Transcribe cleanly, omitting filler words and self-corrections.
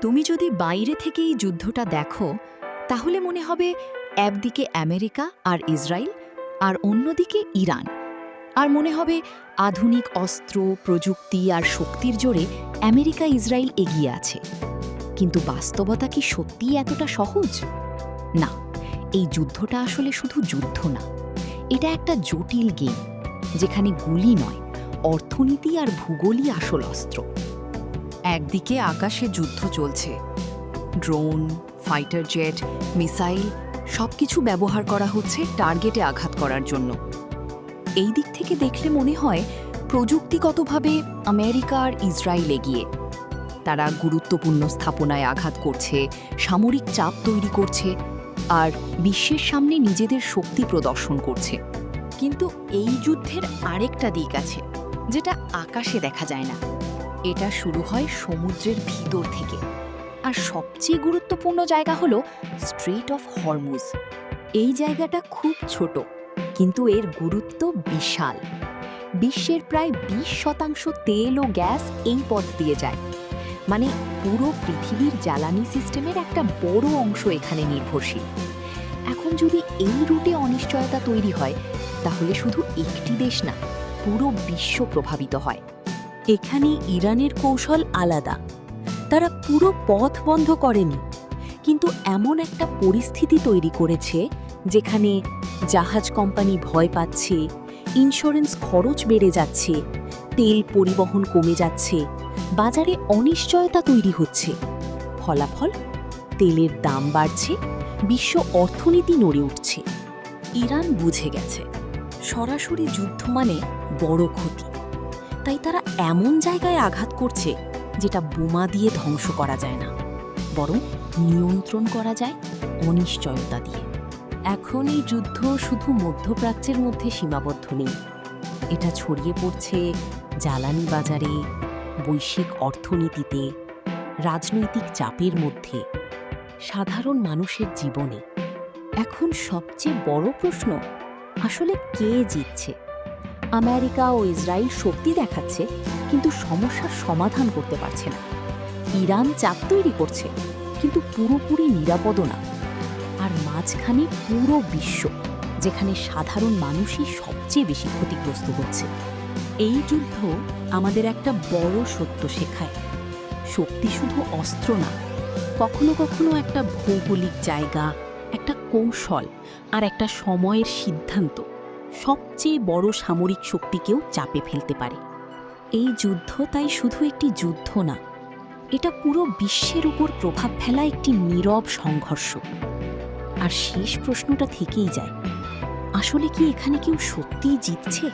তুমি যদি বাইরে থেকে এই যুদ্ধটা দেখো তাহলে মনে হবে একদিকে আমেরিকা আর ইসরায়েল আর অন্যদিকে ইরান। আর মনে হবে আধুনিক অস্ত্র প্রযুক্তি আর শক্তির জোরে আমেরিকা ইসরায়েল এগিয়ে আছে। কিন্তু বাস্তবতা কি সত্যিই এতটা সহজ? না, এই যুদ্ধটা আসলে শুধু যুদ্ধ না, এটা একটা জটিল গেম যেখানে গুলি নয়, অর্থনীতি আর ভূগোলই আসল অস্ত্র। একদিকে আকাশে যুদ্ধ চলছে, ড্রোন, ফাইটার জেট, মিসাইল সবকিছু ব্যবহার করা হচ্ছে টার্গেটে আঘাত করার জন্য। এই দিক থেকে দেখলে মনে হয় প্রযুক্তিগতভাবে আমেরিকা আর ইসরায়েল এগিয়ে। তারা গুরুত্বপূর্ণ স্থাপনায় আঘাত করছে, সামরিক চাপ তৈরি করছে আর বিশ্বের সামনে নিজেদের শক্তি প্রদর্শন করছে। কিন্তু এই যুদ্ধের আরেকটা দিক আছে যেটা আকাশে দেখা যায় না। এটা শুরু হয় সমুদ্রের ভিতর থেকে। আর সবচেয়ে গুরুত্বপূর্ণ জায়গা হলো স্ট্রেট অফ হরমুজ। এই জায়গাটা খুব ছোট, কিন্তু এর গুরুত্ব বিশাল। বিশ্বের প্রায় 20% তেল ও গ্যাস এই পথ দিয়ে যায়। মানে পুরো পৃথিবীর জ্বালানি সিস্টেমের একটা বড় অংশ এখানে নির্ভরশীল। এখন যদি এই রুটে অনিশ্চয়তা তৈরি হয় তাহলে শুধু একটি দেশ না, পুরো বিশ্ব প্রভাবিত হয়। এখানে ইরানের কৌশল আলাদা। তারা পুরো পথ বন্ধ করেনি, কিন্তু এমন একটা পরিস্থিতি তৈরি করেছে যেখানে জাহাজ কোম্পানি ভয় পাচ্ছে, ইন্স্যুরেন্স খরচ বেড়ে যাচ্ছে, তেল পরিবহন কমে যাচ্ছে, বাজারে অনিশ্চয়তা তৈরি হচ্ছে। ফলাফল, তেলের দাম বাড়ছে, বিশ্ব অর্থনীতি নড়ে উঠছে। ইরান বুঝে গেছে সরাসরি যুদ্ধ মানে বড় ক্ষতি, তাই তারা এমন জায়গায় আঘাত করছে যেটা বোমা দিয়ে ধ্বংস করা যায় না, বরং নিয়ন্ত্রণ করা যায় অনিশ্চয়তা দিয়ে। এখন এই যুদ্ধ শুধু মধ্যপ্রাচ্যের মধ্যে সীমাবদ্ধ নেই, এটা ছড়িয়ে পড়ছে জ্বালানি বাজারে, বৈশ্বিক অর্থনীতিতে, রাজনৈতিক চাপের মধ্যে, সাধারণ মানুষের জীবনে। এখন সবচেয়ে বড় প্রশ্ন, আসলে কে জিতছে? আমেরিকা ও ইসরায়েল শক্তি দেখাচ্ছে, কিন্তু সমস্যার সমাধান করতে পারছে না। ইরান চাপ তৈরি করছে, কিন্তু পুরোপুরি নিরাপদও না। আর মাঝখানে পুরো বিশ্ব, যেখানে সাধারণ মানুষই সবচেয়ে বেশি ক্ষতিগ্রস্ত হচ্ছে। এই যুদ্ধ আমাদের একটা বড় সত্য শেখায়, শক্তি শুধু অস্ত্র না, কখনো কখনো একটা ভৌগোলিক জায়গা, একটা কৌশল আর একটা সময়ের সিদ্ধান্ত সবচেয়ে বড় সামরিক শক্তিকেও চাপে ফেলতে পারে। এই যুদ্ধ তাই শুধু একটি যুদ্ধ না, এটা পুরো বিশ্বের উপর প্রভাব ফেলা একটি নীরব সংঘর্ষ। আর শেষ প্রশ্নটা থেকেই যায়, আসলে কি এখানে কেউ সত্যিই জিতছে,